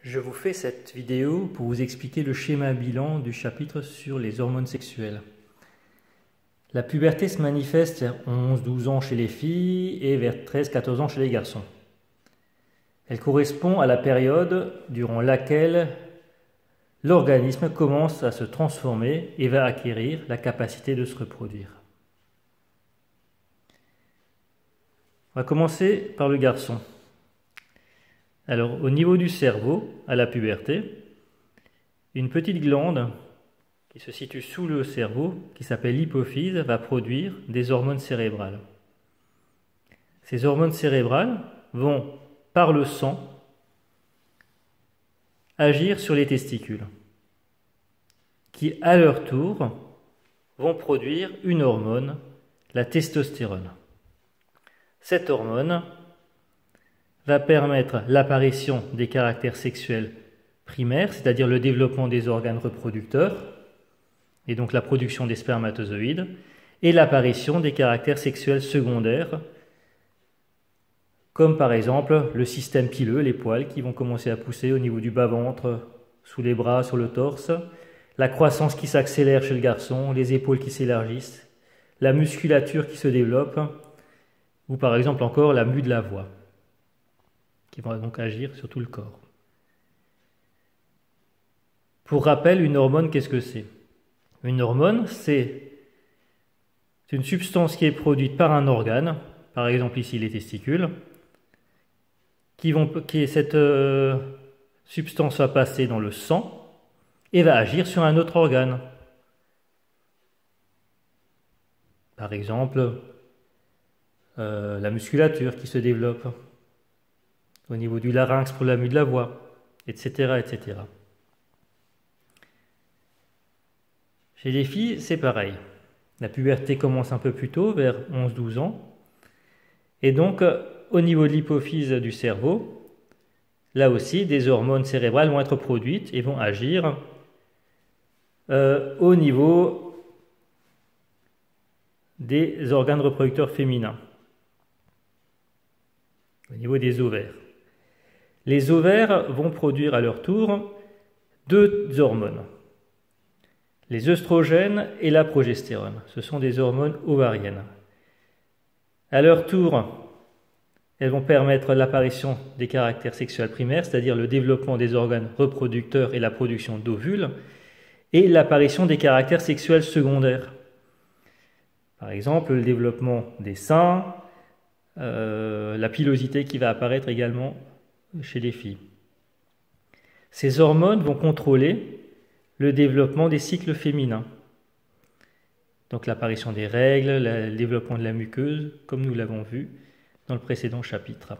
Je vous fais cette vidéo pour vous expliquer le schéma bilan du chapitre sur les hormones sexuelles. La puberté se manifeste vers 11-12 ans chez les filles et vers 13-14 ans chez les garçons. Elle correspond à la période durant laquelle l'organisme commence à se transformer et va acquérir la capacité de se reproduire. On va commencer par le garçon. Alors, au niveau du cerveau, à la puberté, une petite glande qui se situe sous le cerveau, qui s'appelle l'hypophyse, va produire des hormones cérébrales. Ces hormones cérébrales vont, par le sang, agir sur les testicules, qui, à leur tour, vont produire une hormone, la testostérone. Cette hormone va permettre l'apparition des caractères sexuels primaires, c'est-à-dire le développement des organes reproducteurs, et donc la production des spermatozoïdes, et l'apparition des caractères sexuels secondaires, comme par exemple le système pileux, les poils qui vont commencer à pousser au niveau du bas-ventre, sous les bras, sur le torse, la croissance qui s'accélère chez le garçon, les épaules qui s'élargissent, la musculature qui se développe, ou par exemple encore la mue de la voix, qui vont donc agir sur tout le corps. Pour rappel, une hormone, qu'est-ce que c'est? Une hormone, c'est une substance qui est produite par un organe, par exemple ici les testicules, cette substance va passer dans le sang et va agir sur un autre organe. Par exemple, la musculature qui se développe, au niveau du larynx pour la mue de la voix, etc., etc. Chez les filles, c'est pareil. La puberté commence un peu plus tôt, vers 11-12 ans. Et donc, au niveau de l'hypophyse du cerveau, là aussi, des hormones cérébrales vont être produites et vont agir au niveau des organes reproducteurs féminins, au niveau des ovaires. Les ovaires vont produire à leur tour deux hormones, les œstrogènes et la progestérone. Ce sont des hormones ovariennes. À leur tour, elles vont permettre l'apparition des caractères sexuels primaires, c'est-à-dire le développement des organes reproducteurs et la production d'ovules, et l'apparition des caractères sexuels secondaires. Par exemple, le développement des seins, la pilosité qui va apparaître également chez les filles. Ces hormones vont contrôler le développement des cycles féminins. Donc l'apparition des règles, le développement de la muqueuse, comme nous l'avons vu dans le précédent chapitre.